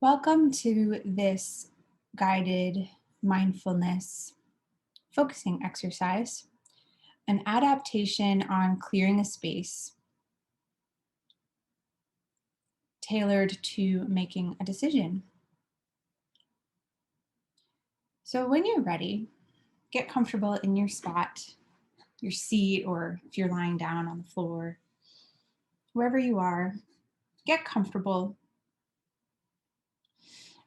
Welcome to this guided mindfulness focusing exercise, an adaptation on clearing a space tailored to making a decision. So, when you're ready, get comfortable in your spot, your seat, or if you're lying down on the floor, wherever you are, get comfortable.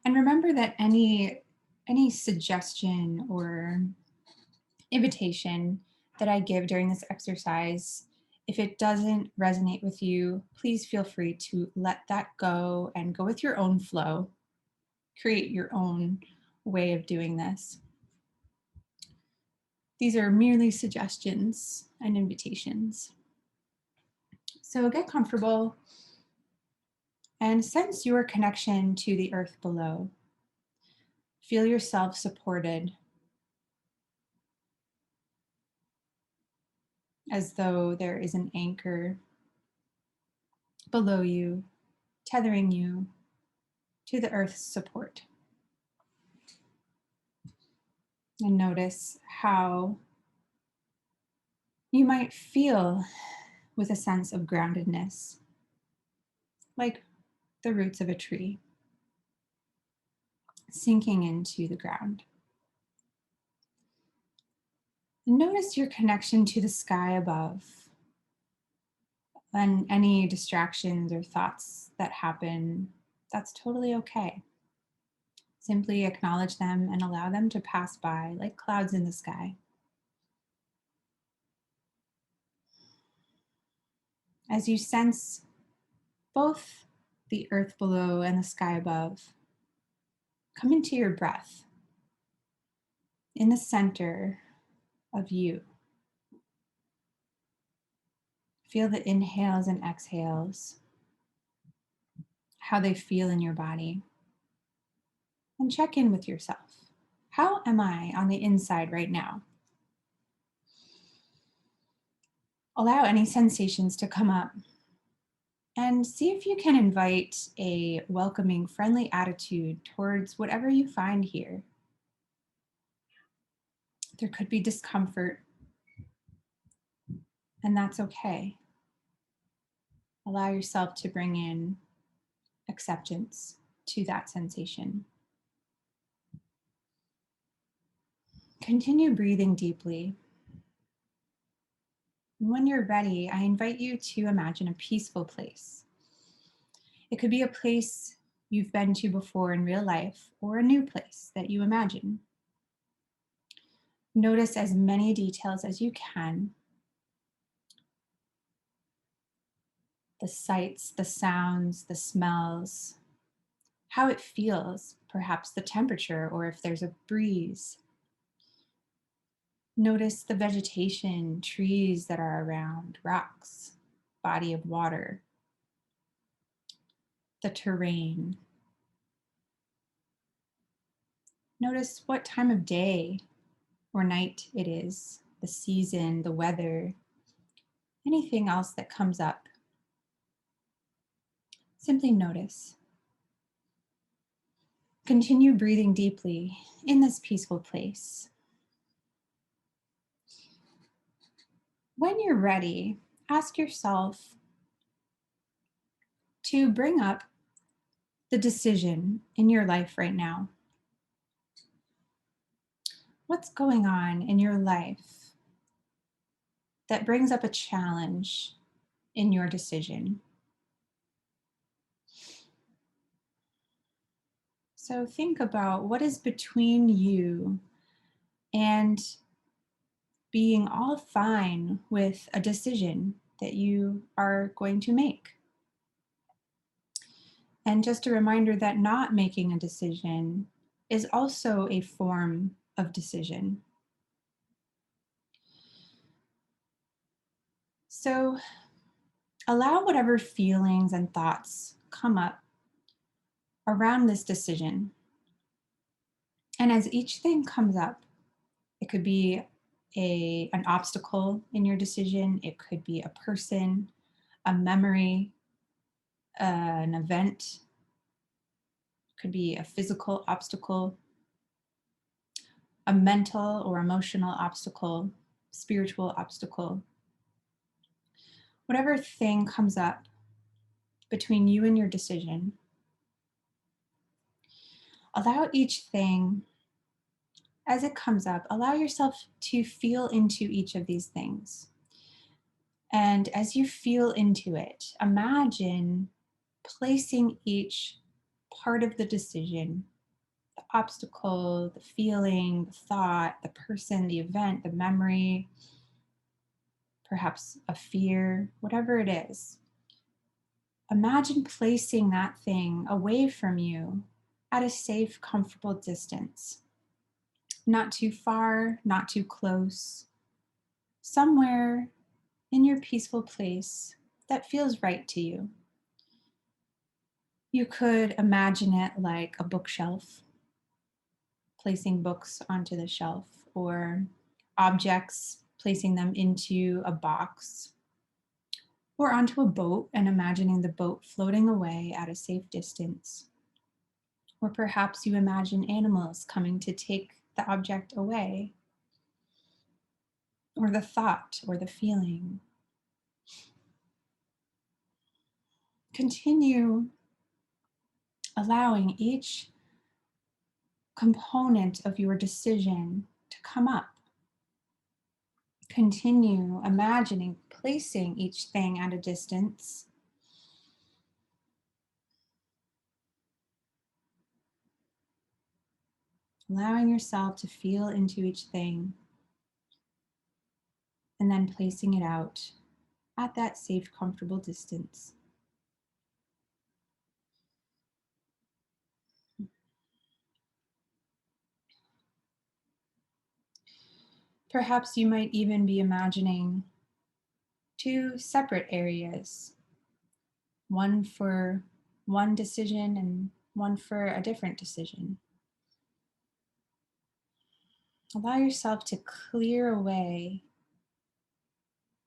And remember that any suggestion or invitation that I give during this exercise, if it doesn't resonate with you, please feel free to let that go and go with your own flow. Create your own way of doing this. These are merely suggestions and invitations. So get comfortable and sense your connection to the earth below. Feel yourself supported as though there is an anchor below you, tethering you to the earth's support. And notice how you might feel with a sense of groundedness, like the roots of a tree sinking into the ground. And notice your connection to the sky above and any distractions or thoughts that happen. That's totally okay. Simply acknowledge them and allow them to pass by like clouds in the sky. As you sense both the earth below and the sky above, come into your breath in the center of you. Feel the inhales and exhales, how they feel in your body, and check in with yourself. How am I on the inside right now? Allow any sensations to come up and see if you can invite a welcoming, friendly attitude towards whatever you find here. There could be discomfort, and that's okay. Allow yourself to bring in acceptance to that sensation. Continue breathing deeply. When you're ready, I invite you to imagine a peaceful place. It could be a place you've been to before in real life or a new place that you imagine. Notice as many details as you can. The sights, the sounds, the smells, how it feels, perhaps the temperature or if there's a breeze. Notice the vegetation, trees that are around, rocks, body of water, the terrain. Notice what time of day or night it is, the season, the weather, anything else that comes up. Simply notice. Continue breathing deeply in this peaceful place. When you're ready, ask yourself to bring up the decision in your life right now. What's going on in your life that brings up a challenge in your decision? So think about what is between you and being all fine with a decision that you are going to make. And just a reminder that not making a decision is also a form of decision. So allow whatever feelings and thoughts come up around this decision. And as each thing comes up, it could be an obstacle in your decision, it could be a person, a memory, an event, Could be a physical obstacle, a mental or emotional obstacle, spiritual obstacle. Whatever thing comes up between you and your decision, allow each thing as it comes up, allow yourself to feel into each of these things. And as you feel into it, imagine placing each part of the decision, the obstacle, the feeling, the thought, the person, the event, the memory, perhaps a fear, whatever it is. Imagine placing that thing away from you at a safe, comfortable distance. Not too far, not too close, somewhere in your peaceful place that feels right to you. You could imagine it like a bookshelf, placing books onto the shelf, or objects, placing them into a box, or onto a boat and imagining the boat floating away at a safe distance. Or perhaps you imagine animals coming to take the object away, or the thought or the feeling. Continue allowing each component of your decision to come up. Continue imagining placing each thing at a distance. Allowing yourself to feel into each thing and then placing it out at that safe, comfortable distance. Perhaps you might even be imagining two separate areas, one for one decision and one for a different decision. Allow yourself to clear away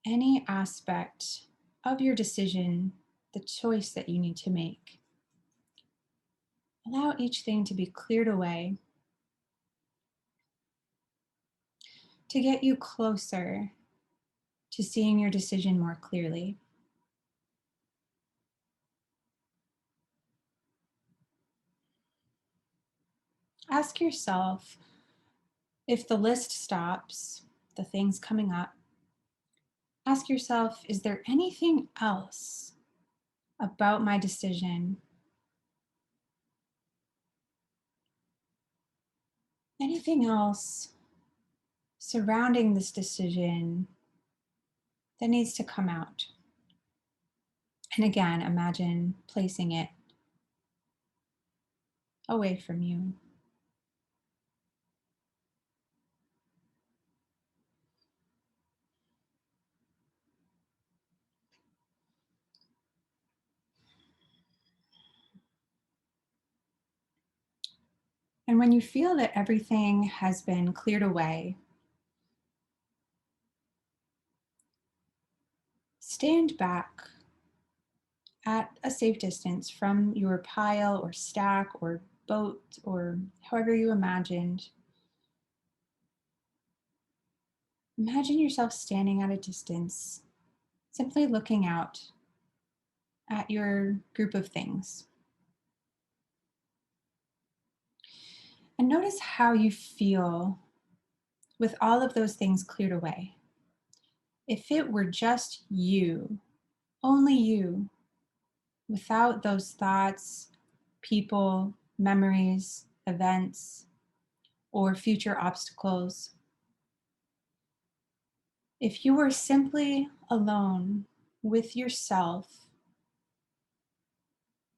any aspect of your decision, the choice that you need to make. Allow each thing to be cleared away to get you closer to seeing your decision more clearly. Ask yourself, if the list stops, the things coming up, ask yourself, is there anything else about my decision? Anything else surrounding this decision that needs to come out? And again, imagine placing it away from you. And when you feel that everything has been cleared away, stand back at a safe distance from your pile or stack or boat or however you imagined. Imagine yourself standing at a distance, simply looking out at your group of things. And notice how you feel with all of those things cleared away. If it were just you, only you, without those thoughts, people, memories, events, or future obstacles, if you were simply alone with yourself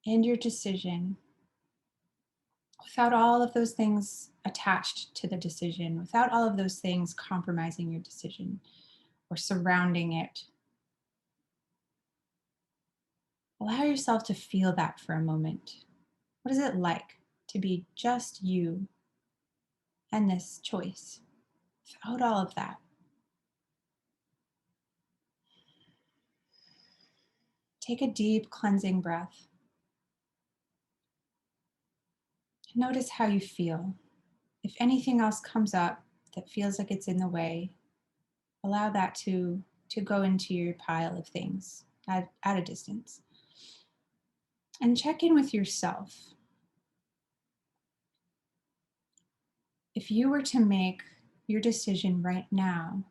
and your decision, without all of those things attached to the decision, without all of those things compromising your decision or surrounding it, allow yourself to feel that for a moment. What is it like to be just you and this choice without all of that? Take a deep cleansing breath. Notice how you feel. If anything else comes up that feels like it's in the way, allow that to go into your pile of things at a distance. And check in with yourself. If you were to make your decision right now,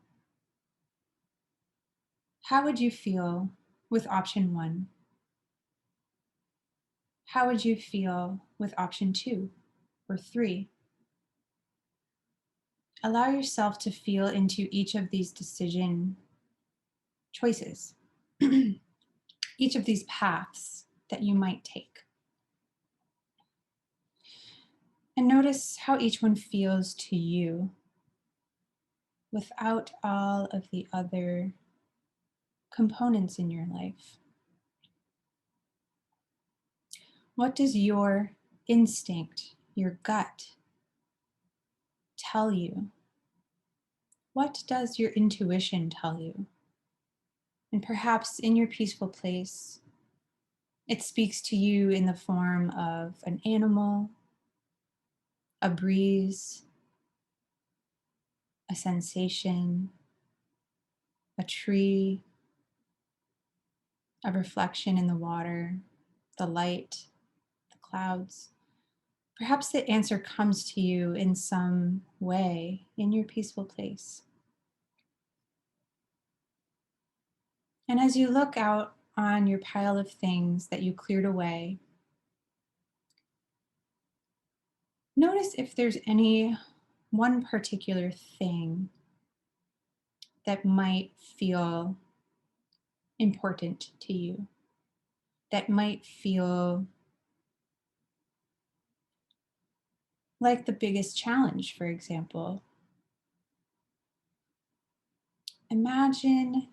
how would you feel with option one? How would you feel with option two or three? Allow yourself to feel into each of these decision choices, each of these paths that you might take. And notice how each one feels to you without all of the other components in your life. What does your instinct, your gut, tell you? What does your intuition tell you? And perhaps in your peaceful place, it speaks to you in the form of an animal, a breeze, a sensation, a tree, a reflection in the water, the light, the clouds. Perhaps the answer comes to you in some way in your peaceful place. And as you look out on your pile of things that you cleared away, notice if there's any one particular thing that might feel important to you, that might feel like the biggest challenge, for example. Imagine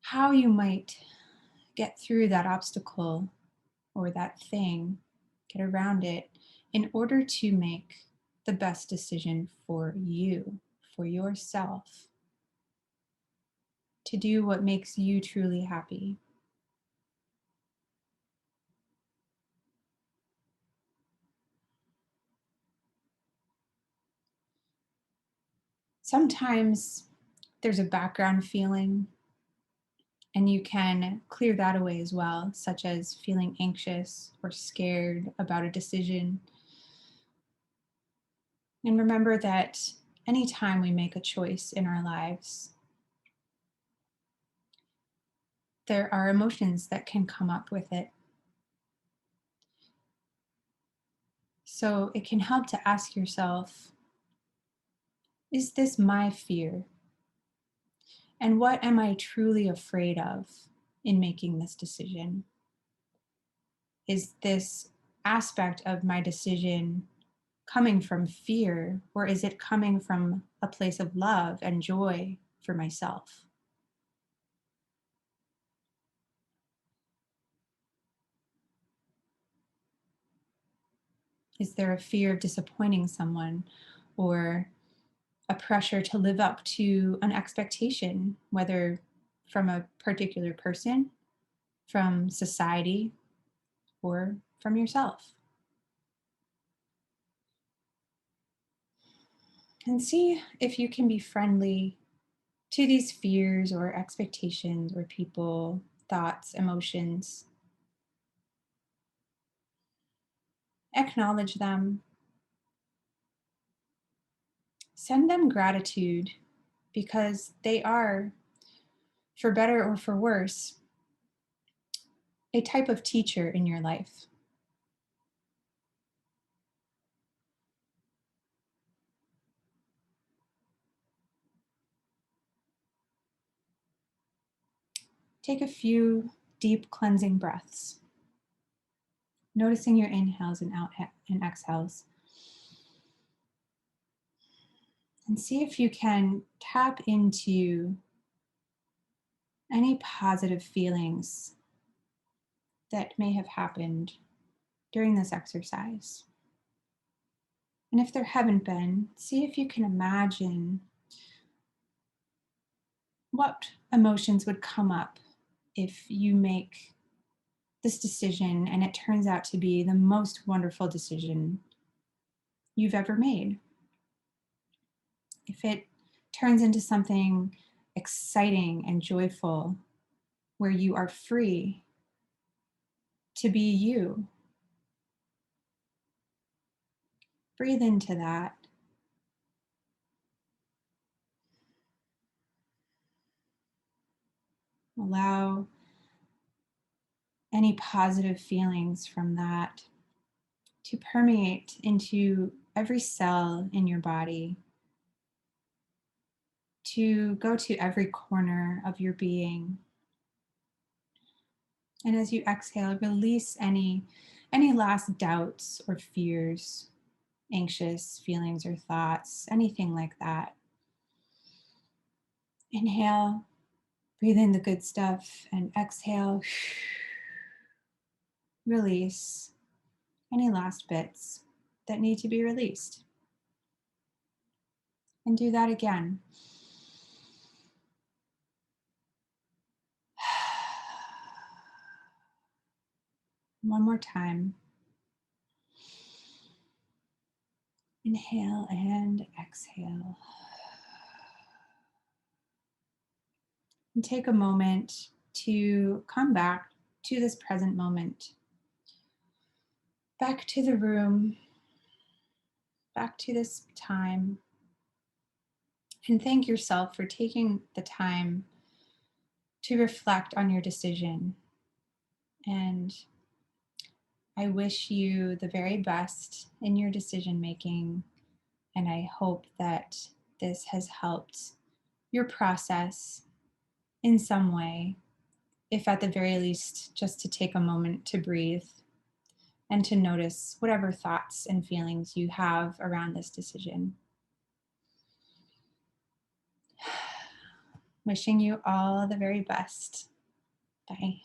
how you might get through that obstacle or that thing, get around it in order to make the best decision for you, for yourself, to do what makes you truly happy. Sometimes there's a background feeling, and you can clear that away as well, such as feeling anxious or scared about a decision. And remember that anytime we make a choice in our lives, there are emotions that can come up with it. So it can help to ask yourself, is this my fear? And what am I truly afraid of in making this decision? Is this aspect of my decision coming from fear, or is it coming from a place of love and joy for myself? Is there a fear of disappointing someone, or a pressure to live up to an expectation, whether from a particular person, from society, or from yourself? And see if you can be friendly to these fears or expectations or people, thoughts, emotions. Acknowledge them, send them gratitude because they are, for better or for worse, a type of teacher in your life. Take a few deep cleansing breaths, noticing your inhales and and exhales. And see if you can tap into any positive feelings that may have happened during this exercise. And if there haven't been, see if you can imagine what emotions would come up if you make this decision and it turns out to be the most wonderful decision you've ever made. If it turns into something exciting and joyful where you are free to be you, breathe into that. Allow any positive feelings from that to permeate into every cell in your body, to go to every corner of your being. And as you exhale, release any last doubts or fears, anxious feelings or thoughts, anything like that. Inhale, breathe in the good stuff, and exhale, release any last bits that need to be released. And do that again. One more time. Inhale and exhale. And take a moment to come back to this present moment, back to the room, back to this time, and thank yourself for taking the time to reflect on your decision. And I wish you the very best in your decision making. And I hope that this has helped your process in some way, if at the very least, just to take a moment to breathe and to notice whatever thoughts and feelings you have around this decision. Wishing you all the very best. Bye.